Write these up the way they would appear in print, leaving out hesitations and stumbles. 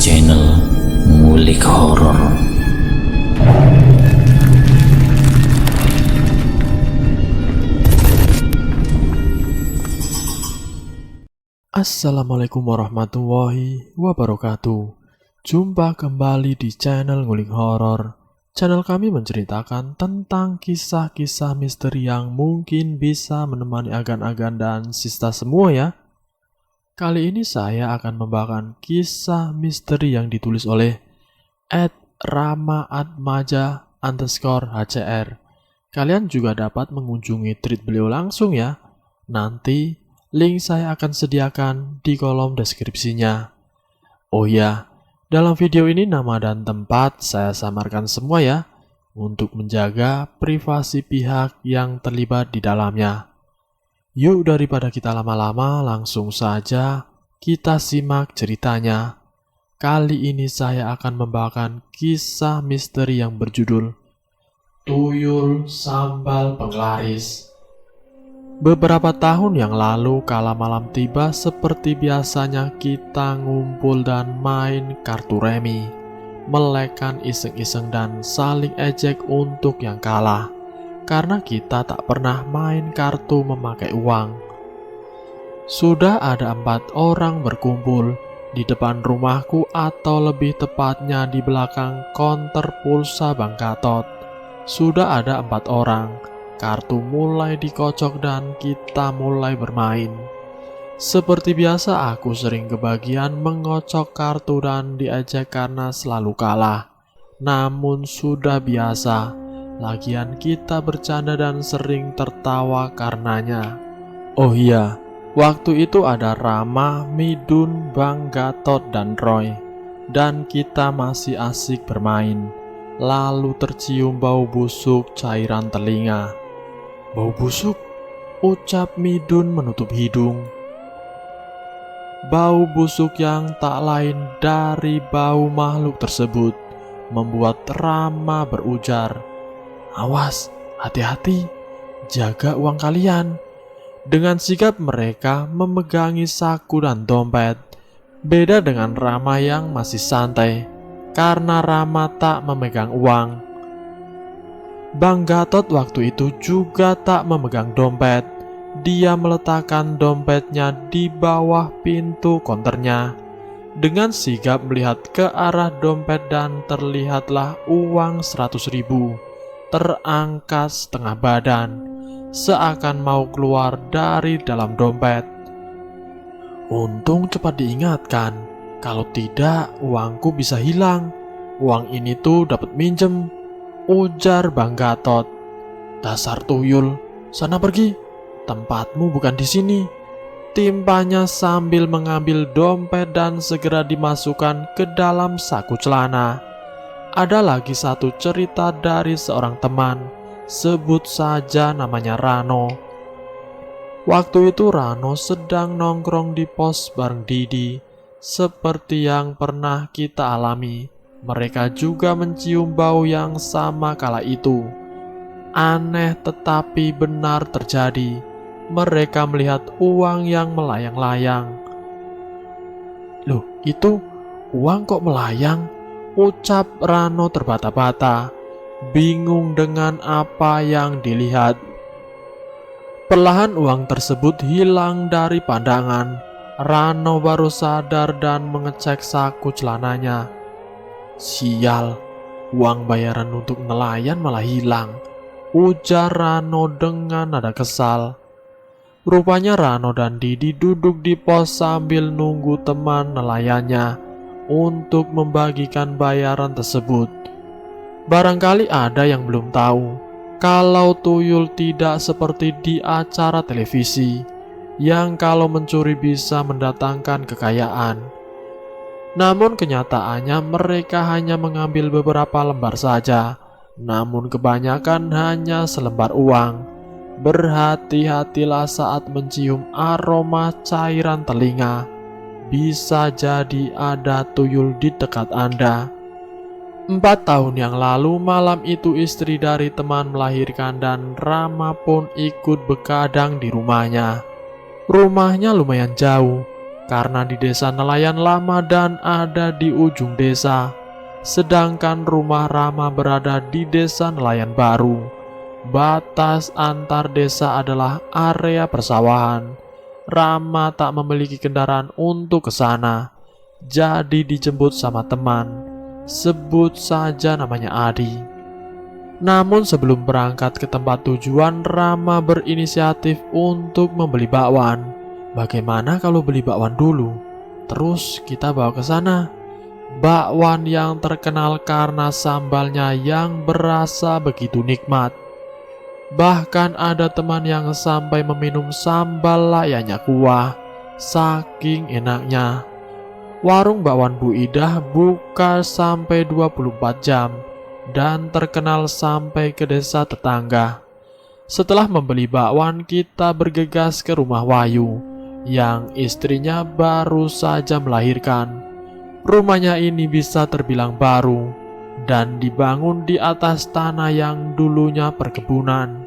channel Ngulik Horor. Assalamualaikum warahmatullahi wabarakatuh. Jumpa kembali di channel Ngulik Horor. Channel kami menceritakan tentang kisah-kisah misteri yang mungkin bisa menemani agan-agan dan sista semua ya. Kali ini saya akan membawakan kisah misteri yang ditulis oleh @rama_atmaja_hcr. Kalian juga dapat mengunjungi tweet beliau langsung ya. Nanti link saya akan sediakan di kolom deskripsinya. Oh ya, dalam video ini nama dan tempat saya samarkan semua ya, untuk menjaga privasi pihak yang terlibat di dalamnya. Yuk daripada kita lama-lama, langsung saja kita simak ceritanya. Kali ini saya akan membawakan kisah misteri yang berjudul Tuyul Sambal Penglaris. Beberapa tahun yang lalu, kala malam tiba, seperti biasanya kita ngumpul dan main kartu remi, melekan iseng-iseng dan saling ejek untuk yang kalah, karena kita tak pernah main kartu memakai uang. Sudah ada 4 orang berkumpul di depan rumahku, atau lebih tepatnya di belakang konter pulsa Bank Gatot. Sudah ada 4 orang. Kartu mulai dikocok dan kita mulai bermain. Seperti biasa, aku sering kebagian mengocok kartu dan diejek karena selalu kalah. Namun sudah biasa, lagian kita bercanda dan sering tertawa karenanya. Oh iya, waktu itu ada Rama, Midun, Bang Gatot, dan Roy. Dan kita masih asik bermain. Lalu tercium bau busuk cairan telinga. Bau busuk, ucap Midun menutup hidung. Bau busuk yang tak lain dari bau makhluk tersebut membuat Rama berujar, "Awas, hati-hati, jaga uang kalian." Dengan sigap mereka memegangi saku dan dompet. Beda dengan Rama yang masih santai, karena Rama tak memegang uang. Bang Gatot waktu itu juga tak memegang dompet. Dia meletakkan dompetnya di bawah pintu konternya. Dengan sigap melihat ke arah dompet dan terlihatlah uang 100.000 terangkat setengah badan, seakan mau keluar dari dalam dompet. Untung cepat diingatkan, kalau tidak uangku bisa hilang. Uang ini tuh dapat minjem, ujar Bang Gatot. "Dasar tuyul, sana pergi. Tempatmu bukan di sini," timpanya sambil mengambil dompet dan segera dimasukkan ke dalam saku celana. Ada lagi satu cerita dari seorang teman, sebut saja namanya Rano. Waktu itu Rano sedang nongkrong di pos bareng Didi. Seperti yang pernah kita alami, mereka juga mencium bau yang sama kala itu. Aneh tetapi benar terjadi. Mereka melihat uang yang melayang-layang. "Loh, itu uang kok melayang?" ucap Rano terbata-bata, bingung dengan apa yang dilihat. Perlahan uang tersebut hilang dari pandangan. Rano baru sadar dan mengecek saku celananya. "Sial, uang bayaran untuk nelayan malah hilang," ujar Rano dengan nada kesal. Rupanya Rano dan Didi duduk di pos sambil nunggu teman nelayannya untuk membagikan bayaran tersebut. Barangkali ada yang belum tahu kalau tuyul tidak seperti di acara televisi, yang kalau mencuri bisa mendatangkan kekayaan. Namun kenyataannya mereka hanya mengambil beberapa lembar saja, namun kebanyakan hanya selembar uang. Berhati-hatilah saat mencium aroma cairan telinga. Bisa jadi ada tuyul di dekat Anda. 4 tahun yang lalu, malam itu istri dari teman melahirkan dan Rama pun ikut begadang di rumahnya. Rumahnya lumayan jauh, karena di desa nelayan lama dan ada di ujung desa, sedangkan rumah Rama berada di desa nelayan baru. Batas antar desa adalah area persawahan. Rama tak memiliki kendaraan untuk ke sana, jadi dijemput sama teman, sebut saja namanya Adi. Namun sebelum berangkat ke tempat tujuan, Rama berinisiatif untuk membeli bakwan. Bagaimana kalau beli bakwan dulu, terus kita bawa ke sana? Bakwan yang terkenal karena sambalnya yang berasa begitu nikmat. Bahkan ada teman yang sampai meminum sambal layaknya kuah, saking enaknya. Warung bakwan Bu Idah buka sampai 24 jam dan terkenal sampai ke desa tetangga. Setelah membeli bakwan, kita bergegas ke rumah Wahyu yang istrinya baru saja melahirkan. Rumahnya ini bisa terbilang baru dan dibangun di atas tanah yang dulunya perkebunan.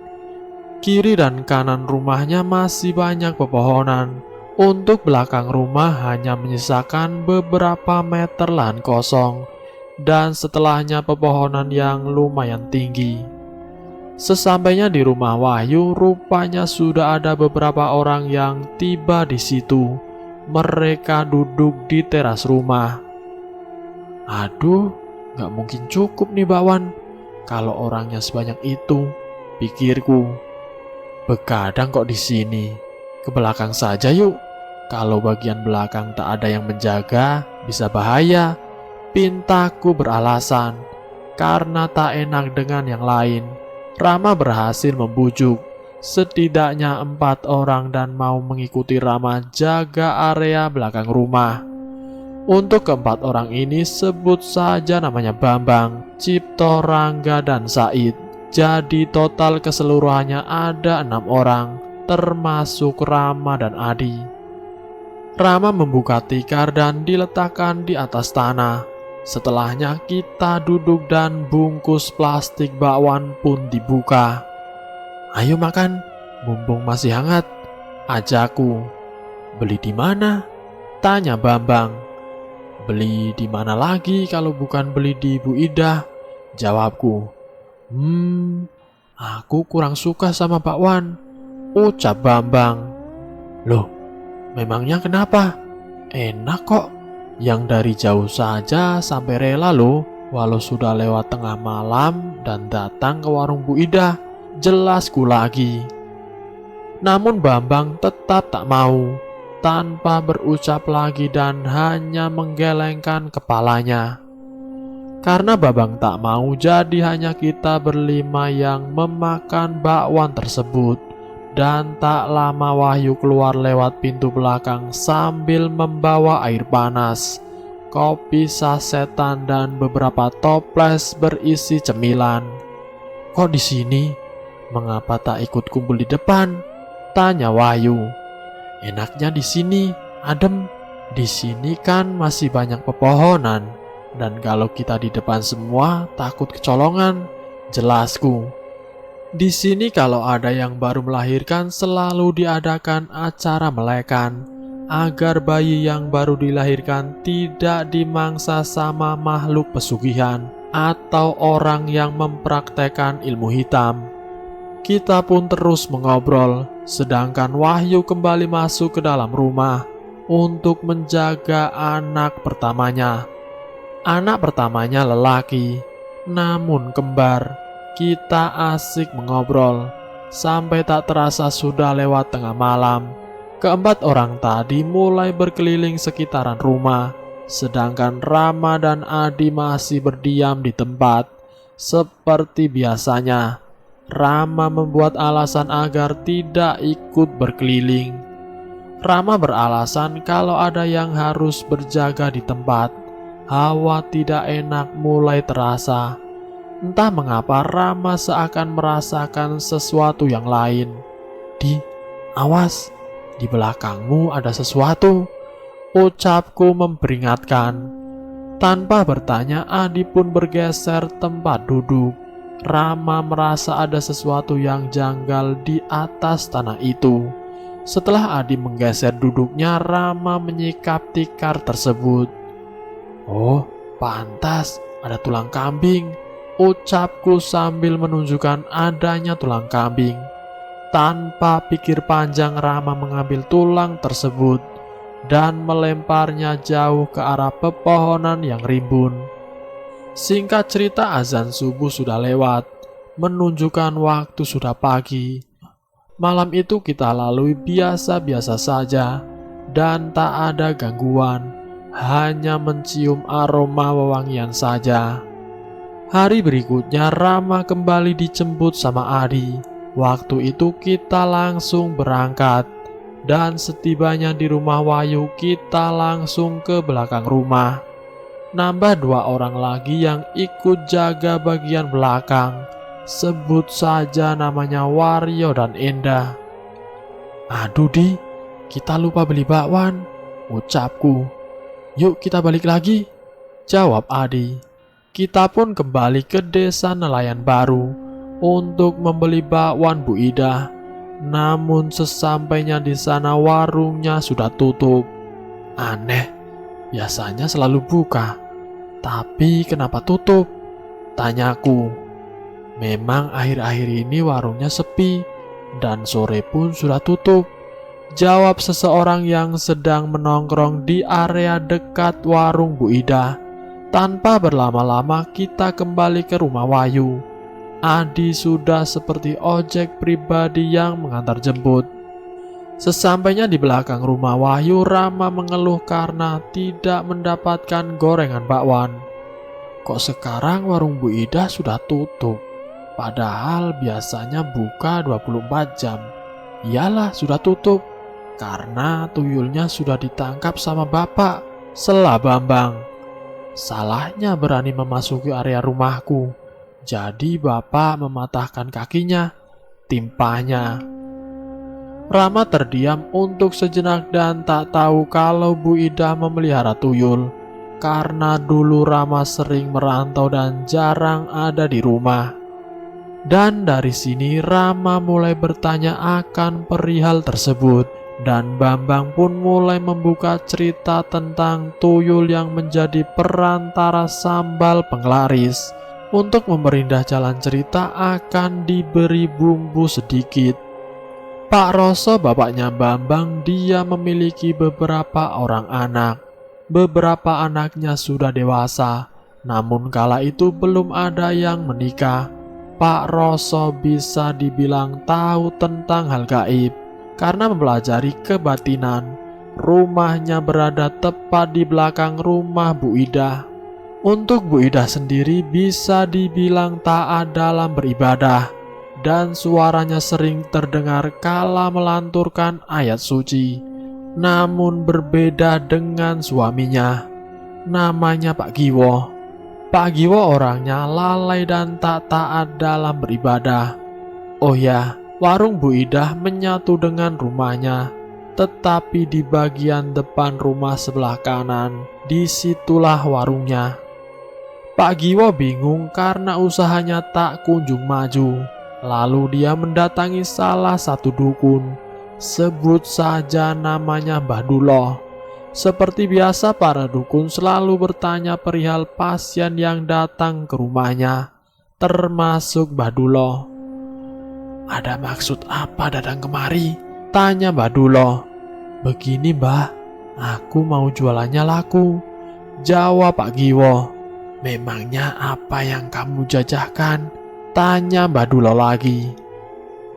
Kiri dan kanan rumahnya masih banyak pepohonan. Untuk belakang rumah hanya menyisakan beberapa meter lahan kosong, dan setelahnya pepohonan yang lumayan tinggi. Sesampainya di rumah Wahyu, rupanya sudah ada beberapa orang yang tiba di situ. Mereka duduk di teras rumah. Aduh, gak mungkin cukup nih bakwan kalau orangnya sebanyak itu, pikirku. Begadang kok di sini. Ke belakang saja yuk. Kalau bagian belakang tak ada yang menjaga, bisa bahaya. Pintaku beralasan. Karena tak enak dengan yang lain, Rama berhasil membujuk setidaknya 4 orang dan mau mengikuti Rama jaga area belakang rumah. Untuk keempat orang ini sebut saja namanya Bambang, Cipto, Rangga, dan Said. Jadi total keseluruhannya ada 6 orang, termasuk Rama dan Adi. Rama membuka tikar dan diletakkan di atas tanah. Setelahnya kita duduk dan bungkus plastik bakwan pun dibuka. Ayo makan, mumpung masih hangat, ajakku. Beli di mana? Tanya Bambang. Beli di mana lagi kalau bukan beli di Bu Idah? Jawabku. Aku kurang suka sama bakwan, ucap Bambang. Loh, memangnya kenapa? Enak kok. Yang dari jauh saja sampai rela loh, walau sudah lewat tengah malam dan datang ke warung Bu Idah. Jelasku lagi. Namun Bambang tetap tak mau, tanpa berucap lagi dan hanya menggelengkan kepalanya. Karena Bambang tak mau, jadi hanya kita berlima yang memakan bakwan tersebut. Dan tak lama Wahyu keluar lewat pintu belakang sambil membawa air panas, kopi sasetan, dan beberapa toples berisi cemilan. Kok di sini? Mengapa tak ikut kumpul di depan? Tanya Wahyu. Enaknya di sini, adem. Di sini kan masih banyak pepohonan. Dan kalau kita di depan semua takut kecolongan, jelasku. Di sini kalau ada yang baru melahirkan selalu diadakan acara melekan, agar bayi yang baru dilahirkan tidak dimangsa sama makhluk pesugihan atau orang yang mempraktekkan ilmu hitam. Kita pun terus mengobrol, sedangkan Wahyu kembali masuk ke dalam rumah untuk menjaga anak pertamanya. Anak pertamanya lelaki, namun kembar. Kita asik mengobrol, sampai tak terasa sudah lewat tengah malam. Keempat orang tadi mulai berkeliling sekitaran rumah, sedangkan Rama dan Adi masih berdiam di tempat. Seperti biasanya, Rama membuat alasan agar tidak ikut berkeliling. Rama beralasan kalau ada yang harus berjaga di tempat. Hawa tidak enak mulai terasa. Entah mengapa Rama seakan merasakan sesuatu yang lain. Awas, di belakangmu ada sesuatu, ucapku memperingatkan. Tanpa bertanya, Adi pun bergeser tempat duduk. Rama merasa ada sesuatu yang janggal di atas tanah itu. Setelah Adi menggeser duduknya, Rama menyikap tikar tersebut. "Oh, pantas ada tulang kambing," ucapku sambil menunjukkan adanya tulang kambing. Tanpa pikir panjang, Rama mengambil tulang tersebut dan melemparnya jauh ke arah pepohonan yang rimbun. Singkat cerita, azan subuh sudah lewat, menunjukkan waktu sudah pagi. Malam itu kita lalui biasa-biasa saja dan tak ada gangguan, hanya mencium aroma wewangian saja. Hari berikutnya Rama kembali dijemput sama Adi. Waktu itu kita langsung berangkat, dan setibanya di rumah Wahyu kita langsung ke belakang rumah. Nambah 2 orang lagi yang ikut jaga bagian belakang. Sebut saja namanya Waryo dan Endah. "Aduh Di, kita lupa beli bakwan," ucapku. "Yuk kita balik lagi," jawab Adi. Kita pun kembali ke desa nelayan baru untuk membeli bakwan Bu Ida. Namun sesampainya di sana warungnya sudah tutup. Aneh, biasanya selalu buka. Tapi kenapa tutup? Tanyaku. Memang akhir-akhir ini warungnya sepi dan sore pun sudah tutup, jawab seseorang yang sedang menongkrong di area dekat warung Bu Ida. Tanpa berlama-lama kita kembali ke rumah Wahyu. Adi sudah seperti ojek pribadi yang mengantar jemput. Sesampainya di belakang rumah Wahyu, Rama mengeluh karena tidak mendapatkan gorengan bakwan. Kok sekarang warung Bu Ida sudah tutup? Padahal biasanya buka 24 jam. Iyalah sudah tutup, karena tuyulnya sudah ditangkap sama bapak, sela Bambang. Salahnya berani memasuki area rumahku. Jadi bapak mematahkan kakinya, timpahnya. Rama terdiam untuk sejenak dan tak tahu kalau Bu Ida memelihara tuyul. Karena dulu Rama sering merantau dan jarang ada di rumah. Dan dari sini Rama mulai bertanya akan perihal tersebut, dan Bambang pun mulai membuka cerita tentang tuyul yang menjadi perantara sambal penglaris. Untuk memperindah jalan cerita akan diberi bumbu sedikit. Pak Roso, bapaknya Bambang, dia memiliki beberapa orang anak. Beberapa anaknya sudah dewasa, namun kala itu belum ada yang menikah. Pak Roso bisa dibilang tahu tentang hal gaib karena mempelajari kebatinan. Rumahnya berada tepat di belakang rumah Bu Ida. Untuk Bu Ida sendiri bisa dibilang taat dalam beribadah, dan suaranya sering terdengar kala melanturkan ayat suci. Namun berbeda dengan suaminya, namanya Pak Giwo. Pak Giwo orangnya lalai dan tak taat dalam beribadah. Oh ya, warung Bu Ida menyatu dengan rumahnya, tetapi di bagian depan rumah sebelah kanan, disitulah warungnya. Pak Giwo bingung karena usahanya tak kunjung maju. Lalu dia mendatangi salah satu dukun, sebut saja namanya Mbah Duloh. Seperti biasa, para dukun selalu bertanya perihal pasien yang datang ke rumahnya, termasuk Mbah Duloh. "Ada maksud apa datang kemari?" tanya Mbah Duloh. "Begini Mbah, aku mau jualannya laku," jawab Pak Giwo. "Memangnya apa yang kamu jajahkan?" tanya Mbah Duloh lagi.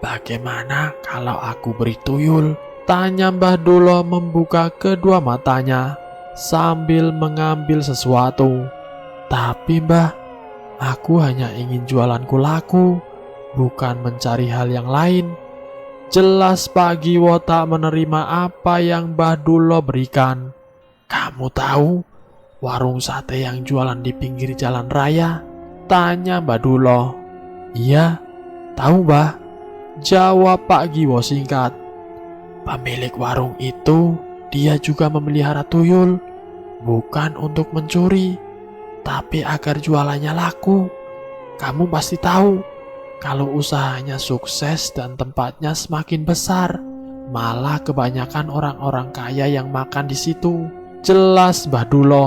"Bagaimana kalau aku beri tuyul?" tanya Mbah Duloh membuka kedua matanya sambil mengambil sesuatu. "Tapi Mbah, aku hanya ingin jualanku laku, bukan mencari hal yang lain." Jelas Pak Giwo tak menerima apa yang Mbah Duloh berikan. "Kamu tahu warung sate yang jualan di pinggir jalan raya?" tanya Mbah Duloh. "Iya, tahu Mbah," jawab Pak Giwo singkat. "Pemilik warung itu, dia juga memelihara tuyul, bukan untuk mencuri, tapi agar jualannya laku. Kamu pasti tahu, kalau usahanya sukses dan tempatnya semakin besar, Malah kebanyakan orang-orang kaya yang makan di situ. Jelas Mbah Dulo.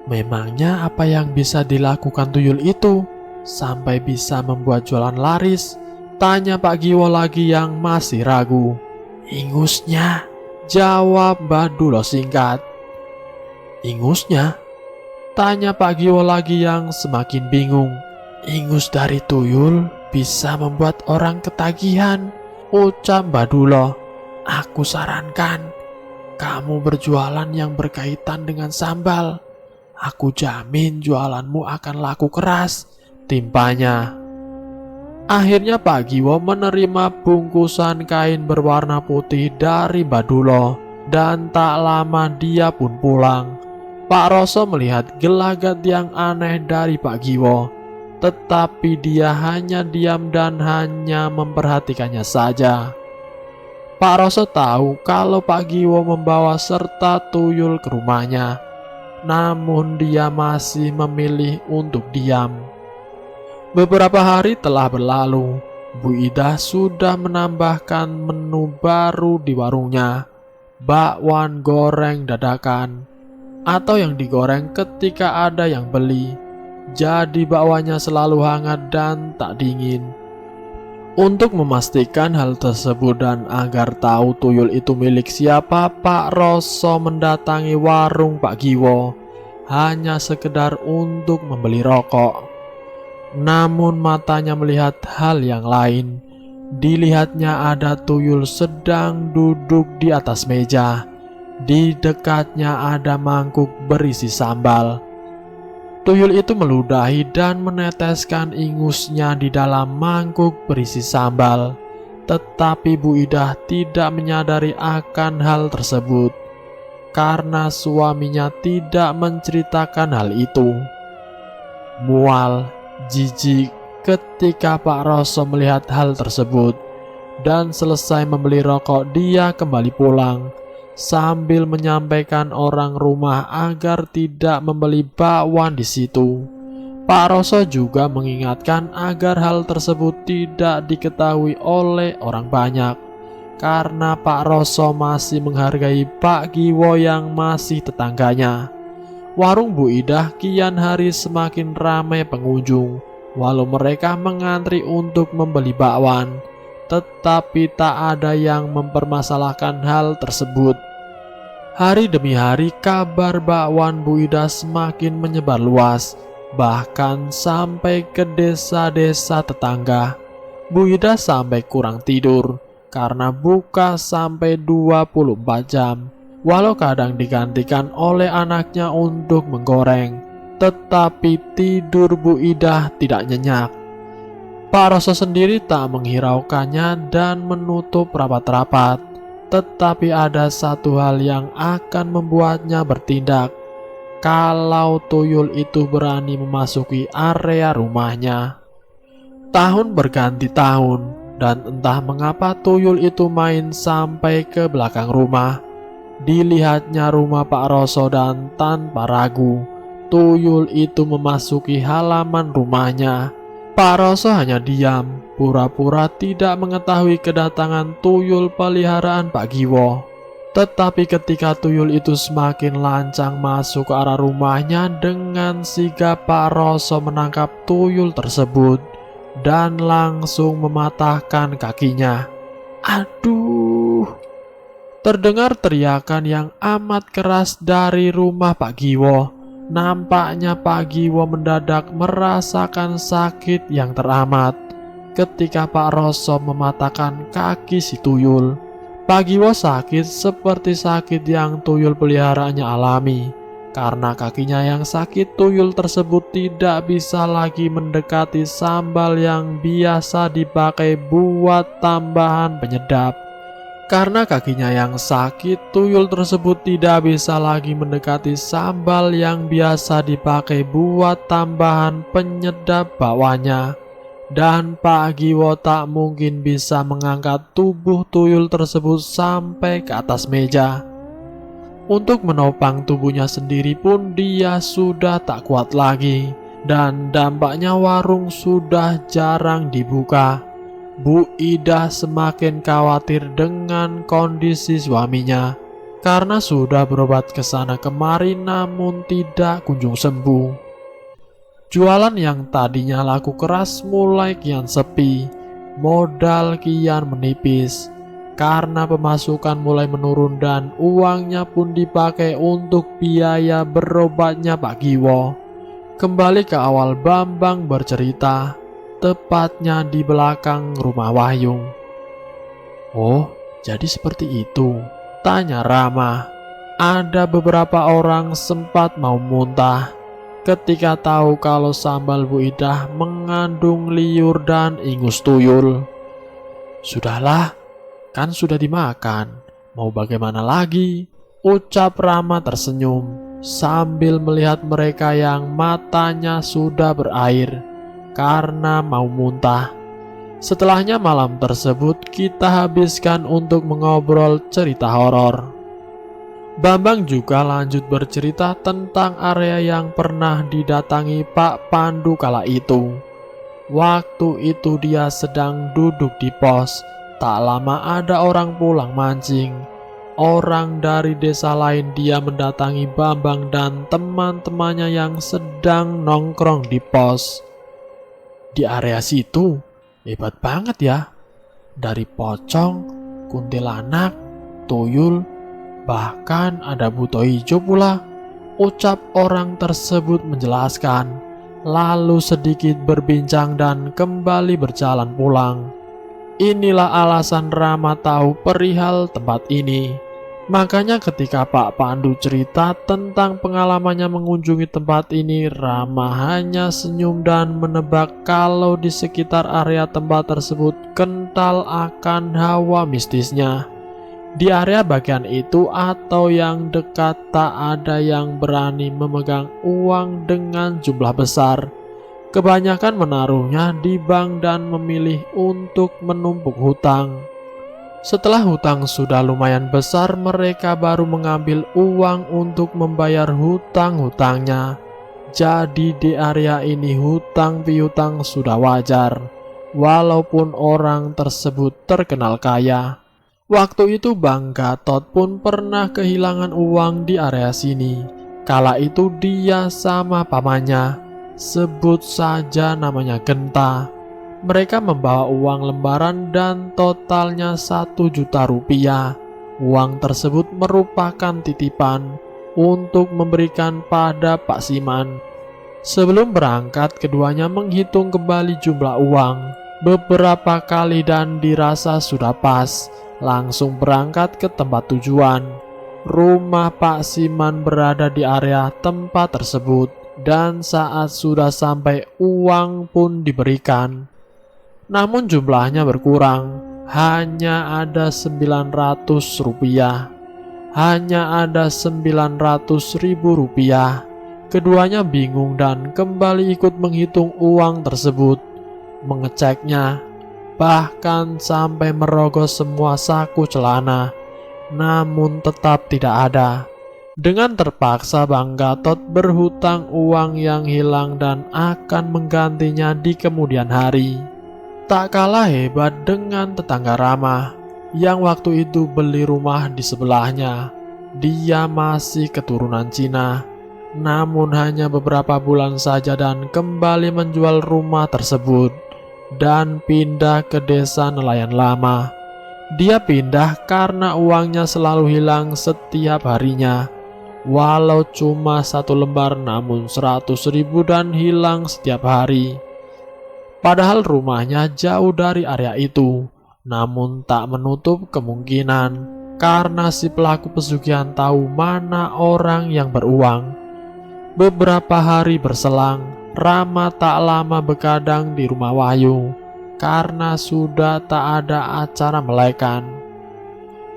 Memangnya apa yang bisa dilakukan tuyul itu sampai bisa membuat jualan laris? Tanya Pak Giwo lagi yang masih ragu. Ingusnya, jawab Mbah Dulo singkat. Ingusnya? Tanya Pak Giwo lagi yang semakin bingung. Ingus dari tuyul bisa membuat orang ketagihan, ucap Mbah Dulo. Aku sarankan kamu berjualan yang berkaitan dengan sambal. Aku jamin jualanmu akan laku keras, timpanya. Akhirnya Pak Giwo menerima bungkusan kain berwarna putih dari Mbah Dulo, dan tak lama dia pun pulang. Pak Roso melihat gelagat yang aneh dari Pak Giwo, tetapi dia hanya diam dan hanya memperhatikannya saja. Pak Roso tahu kalau Pak Giwo membawa serta tuyul ke rumahnya, namun dia masih memilih untuk diam. Beberapa hari telah berlalu. Bu Ida sudah menambahkan menu baru di warungnya, bakwan goreng dadakan, atau yang digoreng ketika ada yang beli. Jadi bakwannya selalu hangat dan tak dingin. Untuk memastikan hal tersebut dan agar tahu tuyul itu milik siapa, Pak Roso mendatangi warung Pak Giwo hanya sekedar untuk membeli rokok. Namun matanya melihat hal yang lain. Dilihatnya ada tuyul sedang duduk di atas meja. Di dekatnya ada mangkuk berisi sambal. Tuyul itu meludahi dan meneteskan ingusnya di dalam mangkuk berisi sambal. Tetapi Bu Ida tidak menyadari akan hal tersebut, karena suaminya tidak menceritakan hal itu. Mual, jijik ketika Pak Roso melihat hal tersebut, dan selesai membeli rokok dia kembali pulang sambil menyampaikan orang rumah agar tidak membeli bakwan di situ. Pak Roso juga mengingatkan agar hal tersebut tidak diketahui oleh orang banyak, karena Pak Roso masih menghargai Pak Giwo yang masih tetangganya. Warung Bu Ida kian hari semakin ramai pengunjung, walau mereka mengantri untuk membeli bakwan, tetapi tak ada yang mempermasalahkan hal tersebut. Hari demi hari kabar bakwan Bu Ida semakin menyebar luas, bahkan sampai ke desa-desa tetangga. Bu Ida sampai kurang tidur karena buka sampai 24 jam, walau kadang digantikan oleh anaknya untuk menggoreng, tetapi tidur Bu Ida tidak nyenyak. Pak Roso sendiri tak menghiraukannya dan menutup rapat-rapat. Tetapi ada satu hal yang akan membuatnya bertindak kalau tuyul itu berani memasuki area rumahnya. Tahun berganti tahun, dan entah mengapa tuyul itu main sampai ke belakang rumah. Dilihatnya rumah Pak Roso dan tanpa ragu, tuyul itu memasuki halaman rumahnya. Pak Roso hanya diam, pura-pura tidak mengetahui kedatangan tuyul peliharaan Pak Giwo. Tetapi ketika tuyul itu semakin lancang masuk ke arah rumahnya, dengan sigap Pak Roso menangkap tuyul tersebut dan langsung mematahkan kakinya. Aduh! Terdengar teriakan yang amat keras dari rumah Pak Giwo. Nampaknya Pak Giwo mendadak merasakan sakit yang teramat ketika Pak Roso mematahkan kaki si tuyul. Pak Giwo sakit seperti sakit yang tuyul peliharaannya alami. Karena kakinya yang sakit, tuyul tersebut tidak bisa lagi mendekati sambal yang biasa dipakai buat tambahan penyedap. Karena kakinya yang sakit, tuyul tersebut tidak bisa lagi mendekati sambal yang biasa dipakai buat tambahan penyedap bakwannya. Dan Pak Giwo tak mungkin bisa mengangkat tubuh tuyul tersebut sampai ke atas meja. Untuk menopang tubuhnya sendiri pun dia sudah tak kuat lagi, dan dampaknya warung sudah jarang dibuka. Bu Ida semakin khawatir dengan kondisi suaminya karena sudah berobat ke sana kemari namun tidak kunjung sembuh. Jualan yang tadinya laku keras mulai kian sepi, modal kian menipis karena pemasukan mulai menurun dan uangnya pun dipakai untuk biaya berobatnya Pak Giwo. Kembali ke awal Bambang bercerita, tepatnya di belakang rumah Wahyung. "Oh, jadi seperti itu?" tanya Rama. Ada beberapa orang sempat mau muntah ketika tahu kalau sambal Bu Ida mengandung liur dan ingus tuyul. "Sudahlah, kan sudah dimakan, mau bagaimana lagi?" ucap Rama tersenyum sambil melihat mereka yang matanya sudah berair karena mau muntah. Setelahnya malam tersebut kita habiskan untuk mengobrol cerita horor. Bambang juga lanjut bercerita tentang area yang pernah didatangi Pak Pandu kala itu. Waktu itu dia sedang duduk di pos. Tak lama ada orang pulang mancing. Orang dari desa lain dia mendatangi Bambang dan teman-temannya yang sedang nongkrong di pos. "Di area situ hebat banget ya. Dari pocong, kuntilanak, tuyul, bahkan ada buto hijau pula," ucap orang tersebut menjelaskan, lalu sedikit berbincang dan kembali berjalan pulang. Inilah alasan Rama tahu perihal tempat ini. Makanya ketika Pak Pandu cerita tentang pengalamannya mengunjungi tempat ini, Rama hanya senyum dan menebak kalau di sekitar area tempat tersebut kental akan hawa mistisnya. Di area bagian itu atau yang dekat tak ada yang berani memegang uang dengan jumlah besar. Kebanyakan menaruhnya di bank dan memilih untuk menumpuk hutang. Setelah hutang sudah lumayan besar, mereka baru mengambil uang untuk membayar hutang-hutangnya. Jadi di area ini hutang piutang sudah wajar, walaupun orang tersebut terkenal kaya. Waktu itu Bang Gatot pun pernah kehilangan uang di area sini. Kala itu dia sama pamannya, sebut saja namanya Genta. Mereka membawa uang lembaran dan totalnya 1 juta rupiah. Uang tersebut merupakan titipan untuk memberikan pada Pak Siman. Sebelum berangkat, keduanya menghitung kembali jumlah uang beberapa kali dan dirasa sudah pas. Langsung berangkat ke tempat tujuan. Rumah Pak Siman berada di area tempat tersebut dan saat sudah sampai uang pun diberikan. Namun jumlahnya berkurang, hanya ada 900 rupiah. Hanya ada 900 ribu rupiah. Keduanya bingung dan kembali ikut menghitung uang tersebut, mengeceknya, bahkan sampai merogoh semua saku celana, namun tetap tidak ada. Dengan terpaksa Bang Gatot berhutang uang yang hilang dan akan menggantinya di kemudian hari. Tak kalah hebat dengan tetangga Rama yang waktu itu beli rumah di sebelahnya. Dia masih keturunan Cina, namun hanya beberapa bulan saja dan kembali menjual rumah tersebut dan pindah ke desa nelayan lama. Dia pindah karena uangnya selalu hilang setiap harinya. Walau cuma 1 lembar namun 100 ribu dan hilang setiap hari. Padahal rumahnya jauh dari area itu, namun tak menutup kemungkinan karena si pelaku pesugihan tahu mana orang yang beruang. Beberapa hari berselang, Rama tak lama bekadang di rumah Wahyu karena sudah tak ada acara melekan.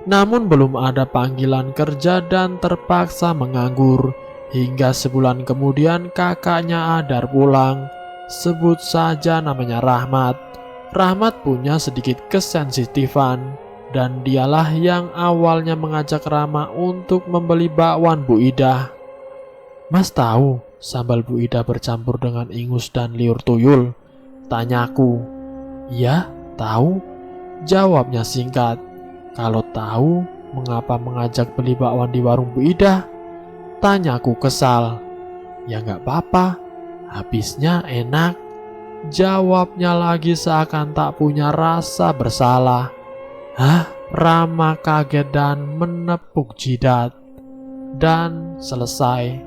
Namun belum ada panggilan kerja dan terpaksa menganggur. Hingga sebulan kemudian kakaknya Adar pulang. Sebut saja namanya Rahmat. Rahmat punya sedikit kesensitifan dan dialah yang awalnya mengajak Rama untuk membeli bakwan Bu Ida. "Mas tahu sambal Bu Ida bercampur dengan ingus dan liur tuyul?" tanyaku. "Ya, tahu? Jawabnya singkat. Kalau tahu, mengapa mengajak beli bakwan di warung Bu Ida? Tanyaku kesal. Ya nggak apa-apa, habisnya enak. Jawabnya lagi seakan tak punya rasa bersalah. Hah? Rama kaget dan menepuk jidat. Dan selesai.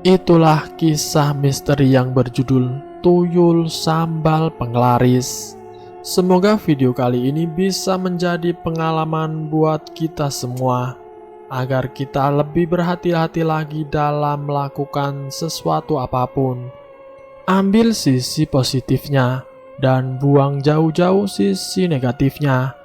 Itulah kisah misteri yang berjudul Tuyul Sambal Penglaris. Semoga video kali ini bisa menjadi pengalaman buat kita semua, agar kita lebih berhati-hati lagi dalam melakukan sesuatu apapun. Ambil sisi positifnya dan buang jauh-jauh sisi negatifnya.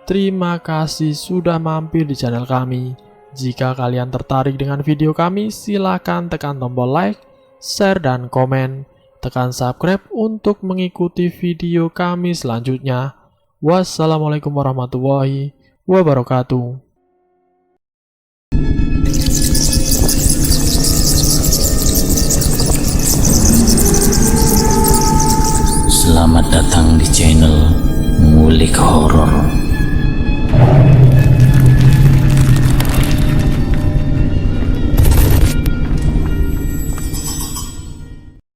Terima kasih sudah mampir di channel kami. Jika kalian tertarik dengan video kami, silakan tekan tombol like, share, dan komen. Tekan subscribe untuk mengikuti video kami selanjutnya. Wassalamualaikum warahmatullahi wabarakatuh. Selamat datang di channel Ngulik Horor.